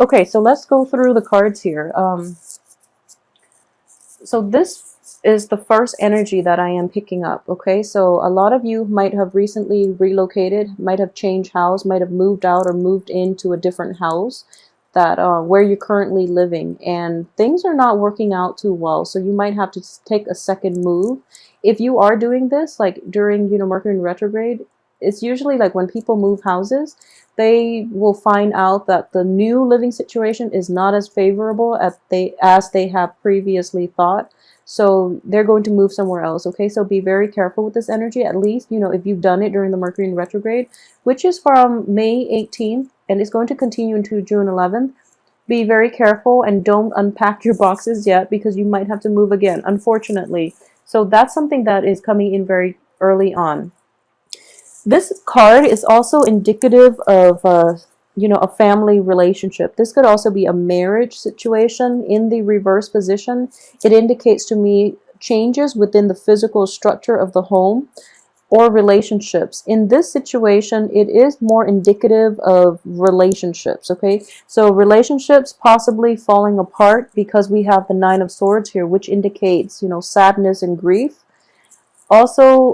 Okay, so let's go through the cards here. So this is the first energy that I am picking up. Okay, so a lot of you might have recently relocated, might have changed house, might have moved out or moved into a different house that where you're currently living, and things are not working out too well. So you might have to take a second move. If you are doing this, like during Mercury in retrograde, it's usually like when people move houses, they will find out that the new living situation is not as favorable as they have previously thought. So they're going to move somewhere else. Okay, so be very careful with this energy. At least, if you've done it during the Mercury in retrograde, which is from May 18th and it's going to continue into June 11th, be very careful and don't unpack your boxes yet, because you might have to move again, unfortunately. So that's something that is coming in very early on. This card is also indicative of a family relationship. This could also be a marriage situation in the reverse position. It indicates to me changes within the physical structure of the home or relationships. In this situation, it is more indicative of relationships, okay? So relationships possibly falling apart, because we have the Nine of Swords here, which indicates, sadness and grief. Also,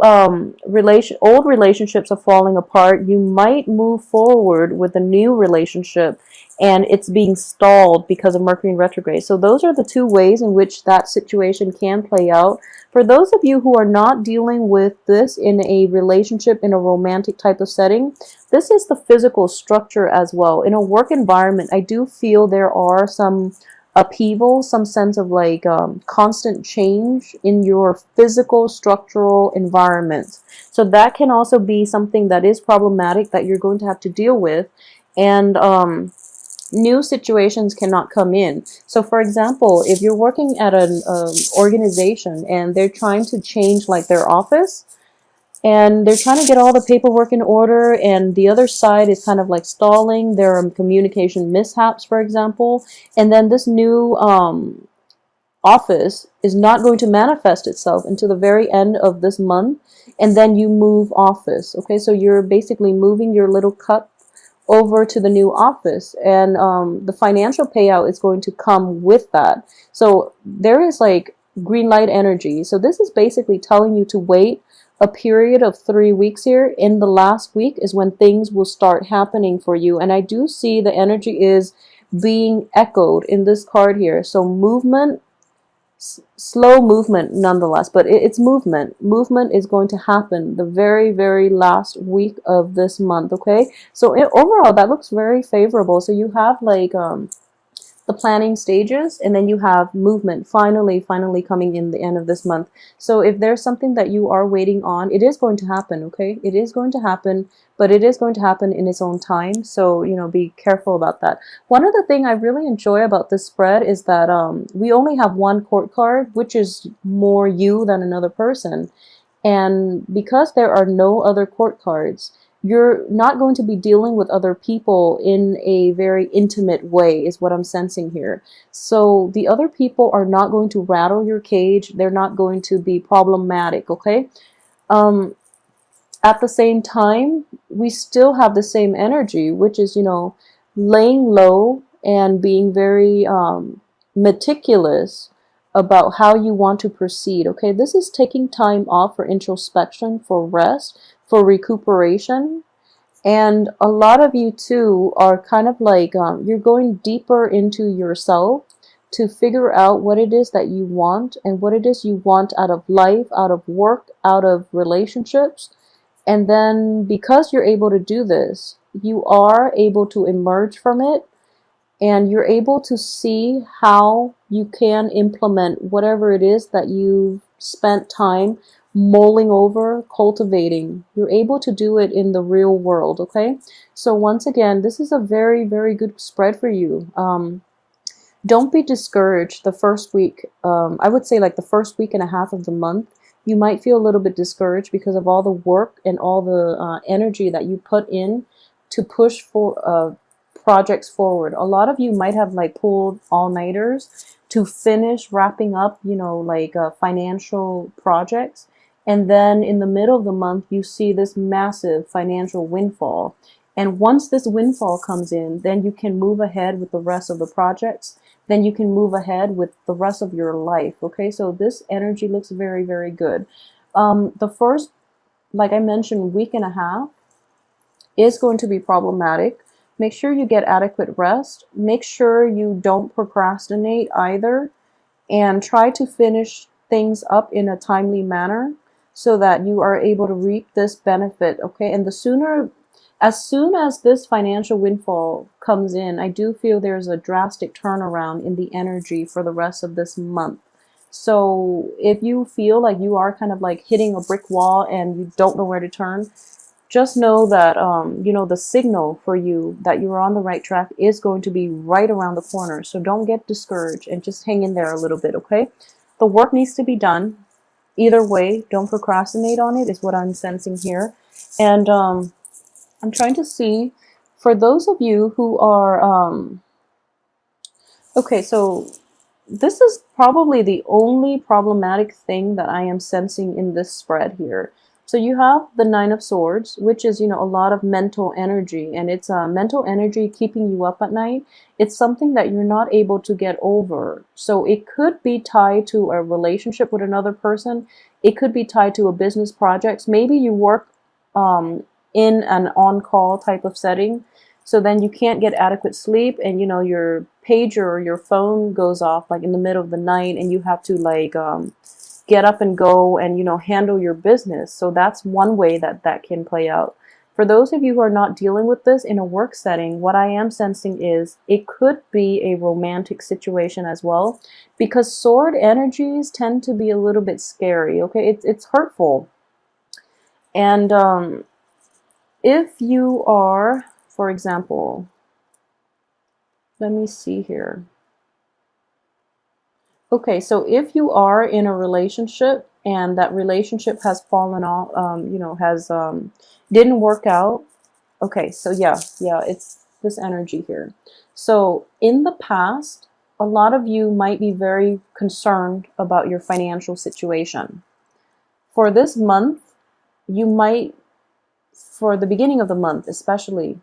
old relationships are falling apart. You might move forward with a new relationship and it's being stalled because of Mercury in retrograde. So those are the two ways in which that situation can play out. For those of you who are not dealing with this in a relationship, in a romantic type of setting, this is the physical structure as well. In a work environment, I do feel there are some upheaval, some sense of like constant change in your physical structural environment. So that can also be something that is problematic that you're going to have to deal with. And new situations cannot come in. So for example, if you're working at an organization and they're trying to change like their office, and they're trying to get all the paperwork in order, and the other side is kind of like stalling. There are communication mishaps, for example, and then this new office is not going to manifest itself until the very end of this month, and then you move office. Okay, so you're basically moving your little cup over to the new office, and the financial payout is going to come with that. So there is like green light energy. So this is basically telling you to wait a period of 3 weeks here. In the last week is when things will start happening for you. And I do see the energy is being echoed in this card here. So movement, slow movement nonetheless, but it's movement. Movement is going to happen the very, very last week of this month, okay? So overall, that looks very favorable. So you have like the planning stages, and then you have movement finally coming in the end of this month. So if there's something that you are waiting on, it is going to happen, okay? It is going to happen, but it is going to happen in its own time. So, be careful about that. One other thing I really enjoy about this spread is that we only have one court card, which is more you than another person. And because there are no other court cards, you're not going to be dealing with other people in a very intimate way, is what I'm sensing here. So the other people are not going to rattle your cage. They're not going to be problematic, okay? At the same time, we still have the same energy, which is, laying low and being very meticulous about how you want to proceed, okay? This is taking time off for introspection, for rest, for recuperation. And a lot of you too are kind of like you're going deeper into yourself to figure out what it is that you want, and what it is you want out of life, out of work, out of relationships. And then because you're able to do this, you are able to emerge from it, and you're able to see how you can implement whatever it is that you've spent time mulling over, cultivating. You're able to do it in the real world, okay? So once again, this is a very, very good spread for you. Don't be discouraged the first week. I would say like the first week and a half of the month, you might feel a little bit discouraged because of all the work and all the energy that you put in to push for projects forward. A lot of you might have like pulled all-nighters to finish wrapping up, like financial projects. And then in the middle of the month, you see this massive financial windfall. And once this windfall comes in, then you can move ahead with the rest of the projects. Then you can move ahead with the rest of your life. Okay, so this energy looks very, very good. The first, like I mentioned, week and a half is going to be problematic. Make sure you get adequate rest. Make sure you don't procrastinate either, and try to finish things up in a timely manner so that you are able to reap this benefit. Okay, and as soon as this financial windfall comes in, I do feel there's a drastic turnaround in the energy for the rest of this month. So if you feel like you are kind of like hitting a brick wall and you don't know where to turn, just know that the signal for you that you're on the right track is going to be right around the corner. So don't get discouraged and just hang in there a little bit, okay? The work needs to be done. Either way, don't procrastinate on it, is what I'm sensing here. And I'm trying to see, for those of you who are, okay, so this is probably the only problematic thing that I am sensing in this spread here. So you have the Nine of Swords, which is, a lot of mental energy, and it's mental energy keeping you up at night. It's something that you're not able to get over. So it could be tied to a relationship with another person. It could be tied to a business project. Maybe you work in an on-call type of setting. So then you can't get adequate sleep, and your pager or your phone goes off like in the middle of the night, and you have to like get up and go and handle your business. So that's one way that can play out. For those of you who are not dealing with this in a work setting, what I am sensing is it could be a romantic situation as well, because sword energies tend to be a little bit scary. Okay, it's hurtful. And if you are, for example, let me see here. Okay, so if you are in a relationship and that relationship has fallen off, didn't work out. Okay, so yeah, it's this energy here. So in the past, a lot of you might be very concerned about your financial situation. For this month, you might, for the beginning of the month especially,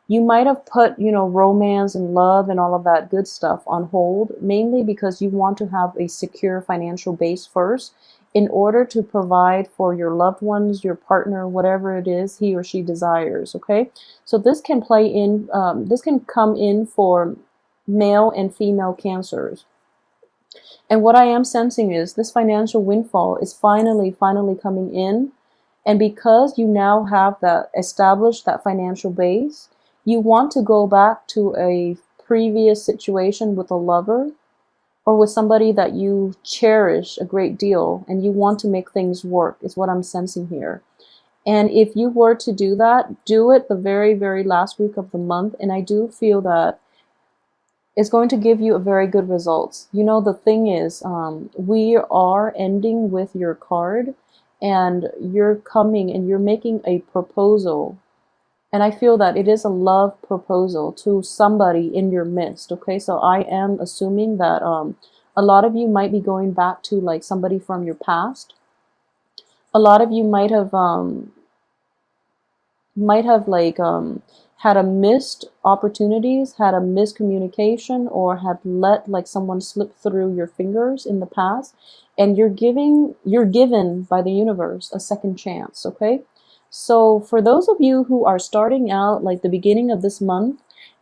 you might have put, romance and love and all of that good stuff on hold, mainly because you want to have a secure financial base first in order to provide for your loved ones, your partner, whatever it is he or she desires, okay? So this can play in, this can come in for male and female cancers. And what I am sensing is this financial windfall is finally coming in. And because you now have established that financial base, you want to go back to a previous situation with a lover or with somebody that you cherish a great deal, and you want to make things work, is what I'm sensing here. And if you were to do that, do it the very, very last week of the month, and I do feel that it's going to give you a very good results. The thing is, we are ending with your card, and you're coming and you're making a proposal. And I feel that it is a love proposal to somebody in your midst, okay? So I am assuming that a lot of you might be going back to like somebody from your past. A lot of you might have had a missed opportunities, had a miscommunication, or had let like someone slip through your fingers in the past, and you're given by the universe a second chance, okay? So for those of you who are starting out like the beginning of this month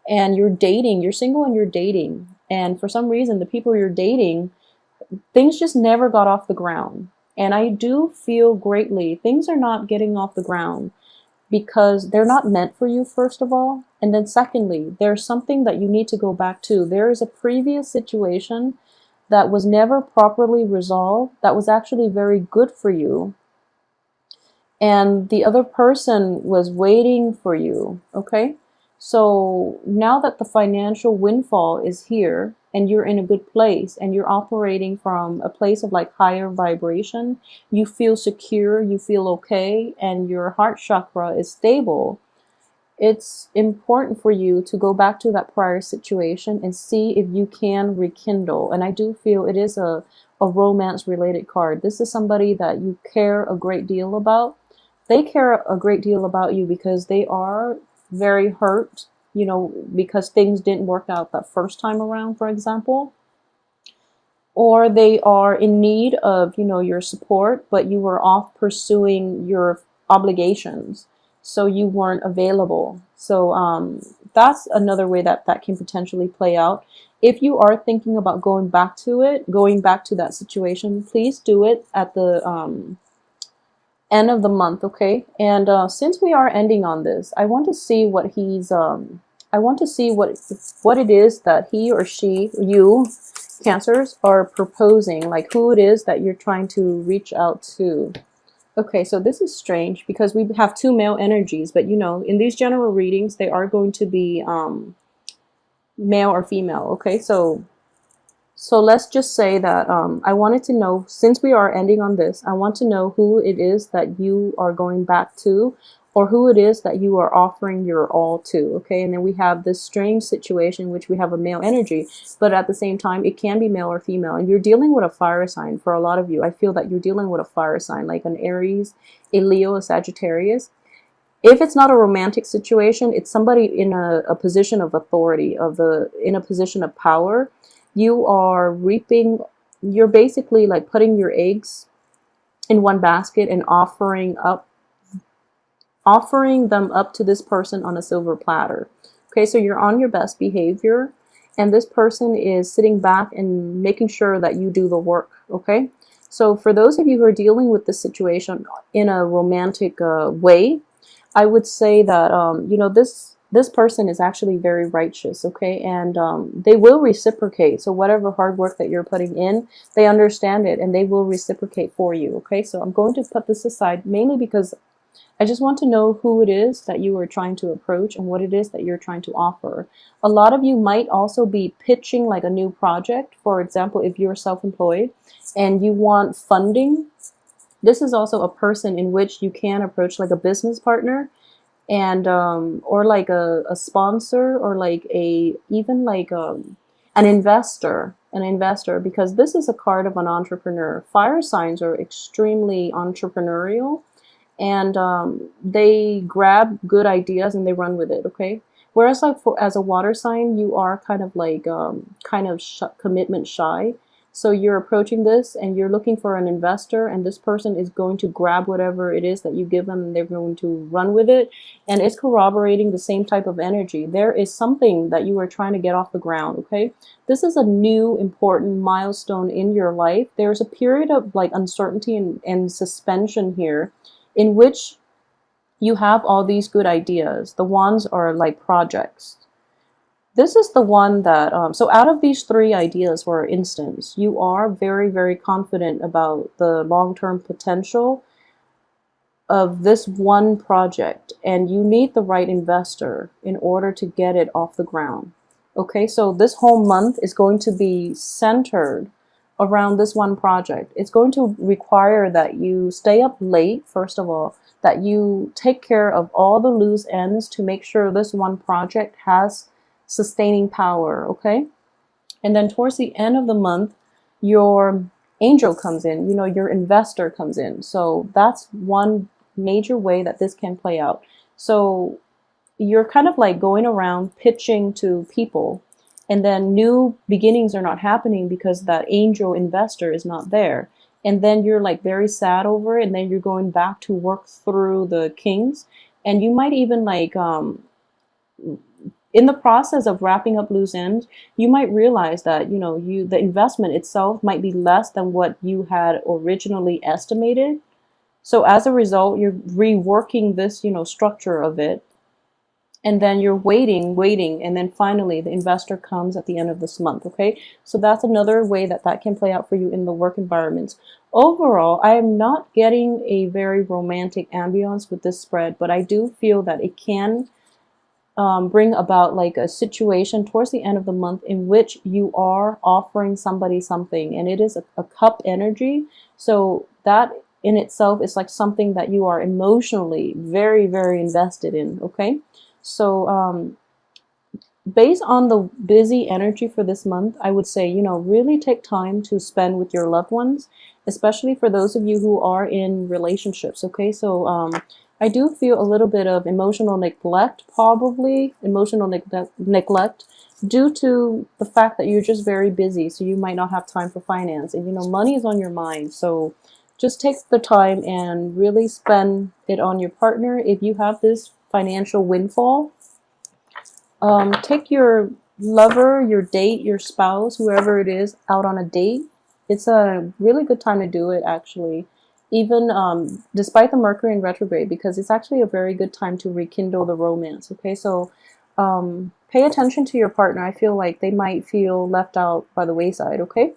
and you're dating, you're single and you're dating, and for some reason the people you're dating, things just never got off the ground. And I do feel greatly things are not getting off the ground because they're not meant for you, first of all. And then secondly, there's something that you need to go back to. There is a previous situation that was never properly resolved that was actually very good for you. And the other person was waiting for you, okay? So now that the financial windfall is here and you're in a good place and you're operating from a place of like higher vibration, you feel secure, you feel okay, and your heart chakra is stable, it's important for you to go back to that prior situation and see if you can rekindle. And I do feel it is a romance related card. This is somebody that you care a great deal about. They care a great deal about you because they are very hurt, you know, because things didn't work out that first time around, for example. Or they are in need of, you know, your support, but you were off pursuing your obligations, so you weren't available. So that's another way that that can potentially play out. If you are thinking about going back to it, going back to that situation, please do it at the end of the month, okay? And since we are ending on this, I want to see what he's I want to see what it is that he or she, you Cancers, are proposing, like who it is that you're trying to reach out to. Okay, so this is strange because we have two male energies, but you know, in these general readings, they are going to be male or female. Okay, so let's just say that I wanted to know, since we are ending on this, I want to know who it is that you are going back to, or who it is that you are offering your all to, okay? And then we have this strange situation, which we have a male energy, but at the same time, it can be male or female. And you're dealing with a fire sign for a lot of you. I feel that you're dealing with a fire sign, like an Aries, a Leo, a Sagittarius. If it's not a romantic situation, it's somebody in a position of authority, in a position of power. You are reaping, you're basically like putting your eggs in one basket and offering them up to this person on a silver platter. Okay, so you're on your best behavior, and this person is sitting back and making sure that you do the work. Okay, so for those of you who are dealing with this situation in a romantic way, I would say that you know, this person is actually very righteous, okay, and they will reciprocate. So whatever hard work that you're putting in, they understand it and they will reciprocate for you. Okay, so I'm going to put this aside mainly because I just want to know who it is that you are trying to approach and what it is that you're trying to offer. A lot of you might also be pitching like a new project. For example, if you're self-employed and you want funding, this is also a person in which you can approach, like a business partner, and or like a sponsor, or like even like an investor, because this is a card of an entrepreneur. Fire signs are extremely entrepreneurial, and they grab good ideas and they run with it. Okay, whereas like as a water sign, you are kind of like commitment shy. So you're approaching this and you're looking for an investor, and this person is going to grab whatever it is that you give them and they're going to run with it. And it's corroborating the same type of energy. There is something that you are trying to get off the ground, okay? This is a new important milestone in your life. There's a period of like uncertainty and suspension here in which you have all these good ideas. The ones are like projects. This is the one that, so out of these three ideas, for instance, you are very, very confident about the long-term potential of this one project, and you need the right investor in order to get it off the ground. Okay, so this whole month is going to be centered around this one project. It's going to require that you stay up late, first of all, that you take care of all the loose ends to make sure this one project has sustaining power, okay? And then towards the end of the month, your angel comes in, you know, your investor comes in. So that's one major way that this can play out. So you're kind of like going around pitching to people, and then new beginnings are not happening because that angel investor is not there. And then you're like very sad over it, and then you're going back to work through the kings, and you might even like in the process of wrapping up loose ends, you might realize that, you know, the investment itself might be less than what you had originally estimated. So as a result, you're reworking this, you know, structure of it. And then you're waiting, and then finally the investor comes at the end of this month, okay? So that's another way that that can play out for you in the work environments. Overall, I am not getting a very romantic ambiance with this spread, but I do feel that it can bring about like a situation towards the end of the month in which you are offering somebody something, and it is a cup energy. So that in itself is like something that you are emotionally very, very invested in, okay? So based on the busy energy for this month, I would say, you know, really take time to spend with your loved ones, especially for those of you who are in relationships, okay? So I do feel a little bit of emotional neglect, probably emotional neglect due to the fact that you're just very busy, so you might not have time for finance. And you know, money is on your mind, so just take the time and really spend it on your partner. If you have this financial windfall, take your lover, your date, your spouse, whoever it is, out on a date. It's a really good time to do it, actually, even despite the Mercury in retrograde, because it's actually a very good time to rekindle the romance. Okay, so pay attention to your partner. I feel like they might feel left out by the wayside. Okay,